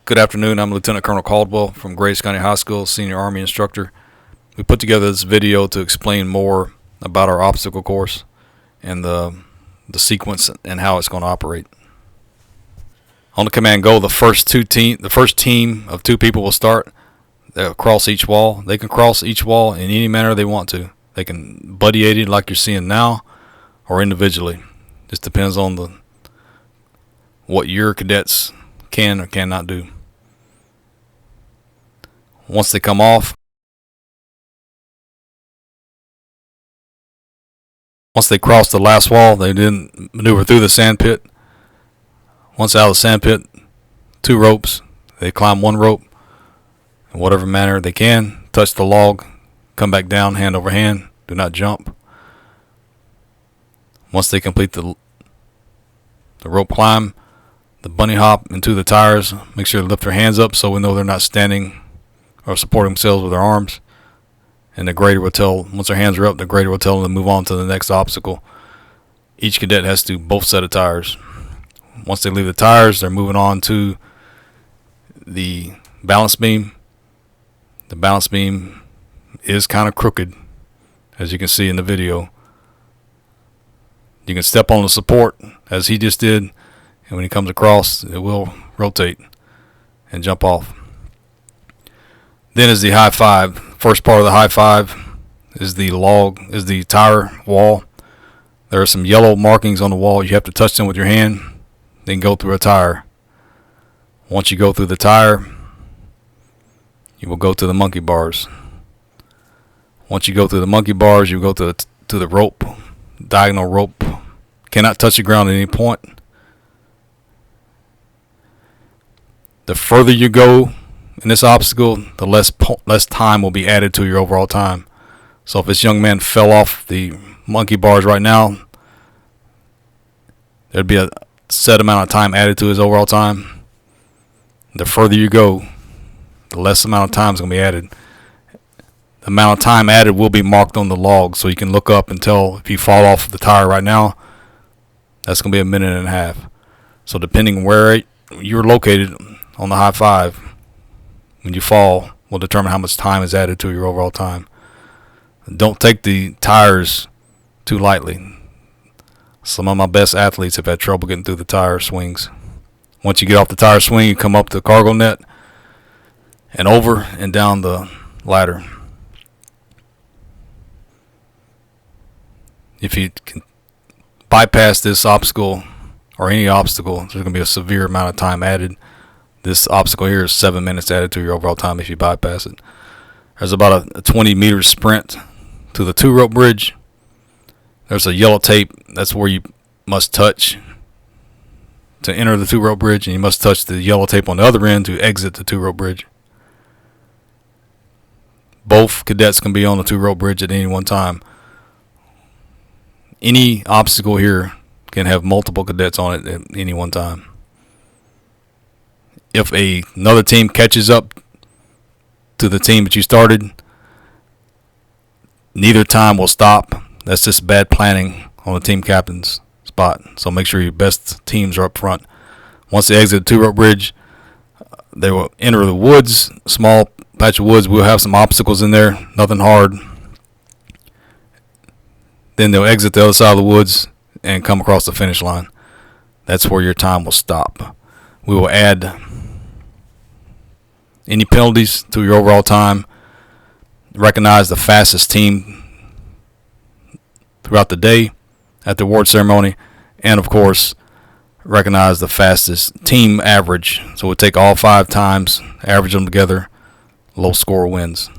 Good afternoon. I'm Lieutenant Colonel Caldwell from Grace County High School, Senior Army Instructor. We put together this video to explain more about our obstacle course and the sequence and how it's going to operate. On the command go, the first team of 2 people will start. They'll cross each wall. They can cross each wall in any manner they want to. They can buddy-aided like you're seeing now, or individually. Just depends on what your cadets can or cannot do. Once they come off, once they cross the last wall, they then maneuver through the sand pit. Once out of the sand pit, 2 ropes. They climb 1 rope in whatever manner they can, touch the log, come back down hand over hand, do not jump. Once they complete the rope climb, the bunny hop into the tires, make sure to lift their hands up so we know they're not standing or supporting themselves with their arms. And the grader will tell, once their hands are up, the grader will tell them to move on to the next obstacle. Each cadet has to do both set of tires. Once they leave the tires, they're moving on to the balance beam. The balance beam is kind of crooked, as you can see in the video. You can step on the support, as he just did, and when he comes across, it will rotate and jump off. Then is the high five. First part of the high five is the tire wall. There are some yellow markings on the wall. You have to touch them with your hand, then go through a tire. Once you go through the tire, you will go to the monkey bars. Once you go through the monkey bars, you go to the rope, diagonal rope. Cannot touch the ground at any point. The further you go in this obstacle, the less time will be added to your overall time. So if this young man fell off the monkey bars right now, there'd be a set amount of time added to his overall time. The further you go, the less amount of time is going to be added. The amount of time added will be marked on the log, so you can look up and tell if you fall off the tire right now, that's going to be 1.5 minutes. So depending where you're located on the high five, when you fall, will determine how much time is added to your overall time. Don't take the tires too lightly. Some of my best athletes have had trouble getting through the tire swings. Once you get off the tire swing, you come up the cargo net and over and down the ladder. If you can bypass this obstacle or any obstacle, there's going to be a severe amount of time added. This obstacle here is 7 minutes added to your overall time if you bypass it. There's about a 20-meter sprint to the 2-rope bridge. There's a yellow tape. That's where you must touch to enter the 2-rope bridge, and you must touch the yellow tape on the other end to exit the 2-rope bridge. Both cadets can be on the 2-rope bridge at any one time. Any obstacle here can have multiple cadets on it at any one time. If another team catches up to the team that you started, neither time will stop. That's just bad planning on the team captain's spot. So make sure your best teams are up front. Once they exit the 2-rope bridge, they will enter the woods, small patch of woods. We'll have some obstacles in there, nothing hard. Then they'll exit the other side of the woods and come across the finish line. That's where your time will stop. We will add any penalties to your overall time, recognize the fastest team throughout the day at the award ceremony, and of course recognize the fastest team average. So we'll take all 5 times, average them together, low score wins.